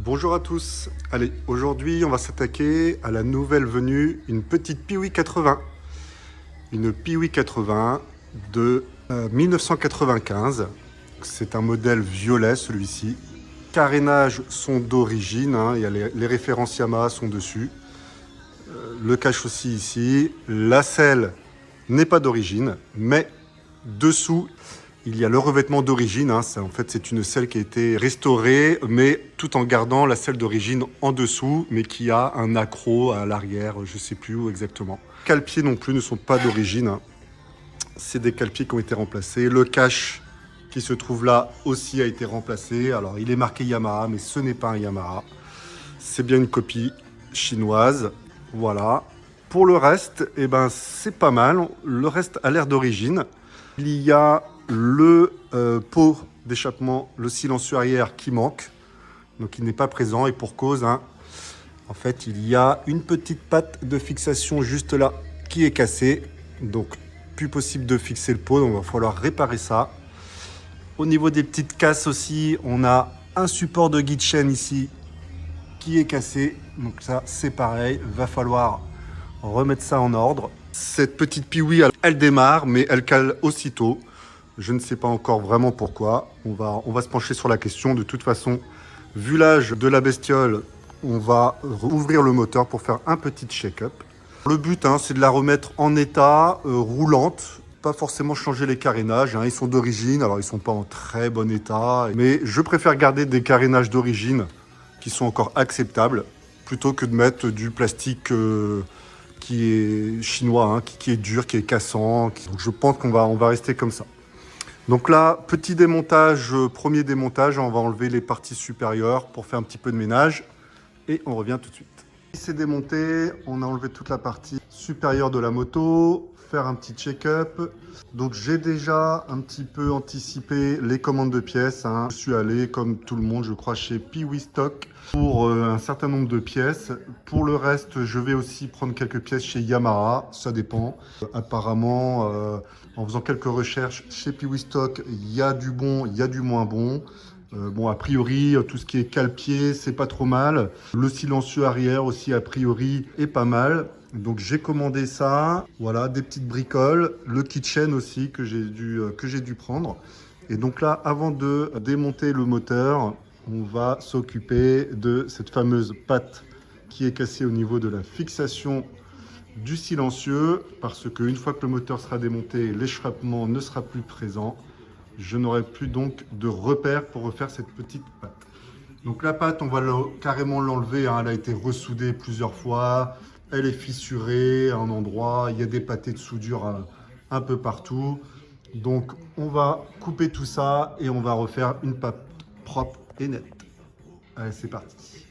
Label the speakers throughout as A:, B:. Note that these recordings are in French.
A: Bonjour à tous. Allez, aujourd'hui on va s'attaquer à la nouvelle venue, une petite Piwi 80. Une Piwi 80 de 1995. C'est un modèle violet celui-ci. Carénages sont d'origine, hein. Il y a les références Yamaha sont dessus. Le cache aussi ici. La selle n'est pas d'origine, mais dessous il y a le revêtement d'origine, hein. En fait, c'est une selle qui a été restaurée, mais tout en gardant la selle d'origine en dessous, mais qui a un accroc à l'arrière, je ne sais plus où exactement. Les cale-pieds non plus ne sont pas d'origine, hein. C'est des cale-pieds qui ont été remplacés. Le cache qui se trouve là aussi a été remplacé. Alors, il est marqué Yamaha, mais ce n'est pas un Yamaha. C'est bien une copie chinoise. Voilà. Pour le reste, eh ben, c'est pas mal. Le reste a l'air d'origine. Il y a le pot d'échappement, le silencieux arrière qui manque, donc il n'est pas présent et pour cause, hein. En fait il y a une petite patte de fixation juste là qui est cassée, donc plus possible de fixer le pot, donc il va falloir réparer ça. Au niveau des petites casses aussi, on a un support de guide chaîne ici qui est cassé, donc ça c'est pareil, va falloir remettre ça en ordre. Cette petite Piwi elle démarre mais elle cale aussitôt. Je ne sais pas encore vraiment pourquoi. On va se pencher sur la question. De toute façon, vu l'âge de la bestiole, on va ouvrir le moteur pour faire un petit check-up. Le but, hein, c'est de la remettre en état roulante. Pas forcément changer les carénages, hein. Ils sont d'origine, alors ils ne sont pas en très bon état. Mais je préfère garder des carénages d'origine qui sont encore acceptables plutôt que de mettre du plastique qui est chinois, hein, qui est dur, qui est cassant. Donc je pense qu'on va rester comme ça. Donc là, petit démontage, premier démontage, on va enlever les parties supérieures pour faire un petit peu de ménage et on revient tout de suite. C'est démonté, on a enlevé toute la partie supérieure de la moto, faire un petit check-up. Donc j'ai déjà un petit peu anticipé les commandes de pièces, hein. Je suis allé comme tout le monde, je crois, chez Piwi Stock pour un certain nombre de pièces. Pour le reste, je vais aussi prendre quelques pièces chez Yamaha, ça dépend. Apparemment, en faisant quelques recherches chez Piwi Stock, il y a du bon, il y a du moins bon. Bon, a priori, tout ce qui est cale-pied, c'est pas trop mal. Le silencieux arrière aussi, a priori, est pas mal. Donc j'ai commandé ça, voilà, des petites bricoles, le kitchen aussi que j'ai dû prendre. Et donc là, avant de démonter le moteur, on va s'occuper de cette fameuse patte qui est cassée au niveau de la fixation du silencieux, parce qu'une fois que le moteur sera démonté, l'échappement ne sera plus présent. Je n'aurai plus donc de repère pour refaire cette petite patte. Donc la patte, on va carrément l'enlever, hein. Elle a été ressoudée plusieurs fois. Elle est fissurée à un endroit. Il y a des pâtés de soudure un peu partout. Donc on va couper tout ça et on va refaire une patte propre et nette. Allez, c'est parti.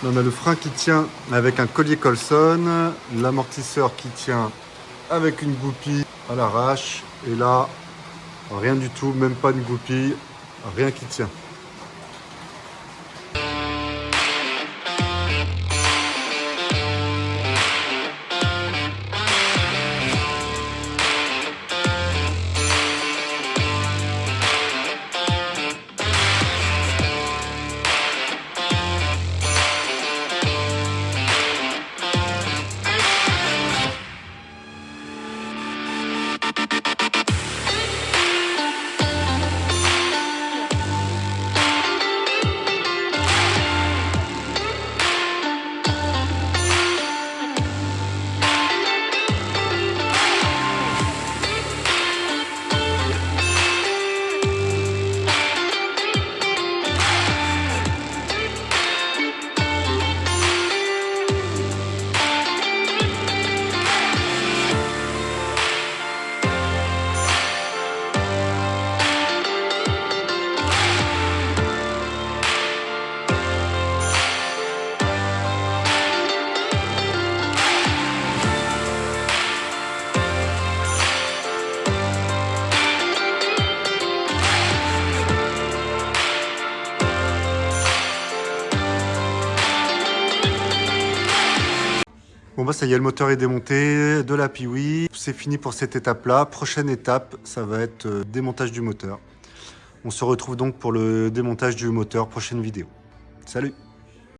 A: On a le frein qui tient avec un collier Colson, l'amortisseur qui tient avec une goupille à l'arrache, et là, rien du tout, même pas une goupille, rien qui tient. Bon bah ça y est, le moteur est démonté de la Piwi. C'est fini pour cette étape-là. Prochaine étape, ça va être démontage du moteur. On se retrouve donc pour le démontage du moteur, prochaine vidéo. Salut!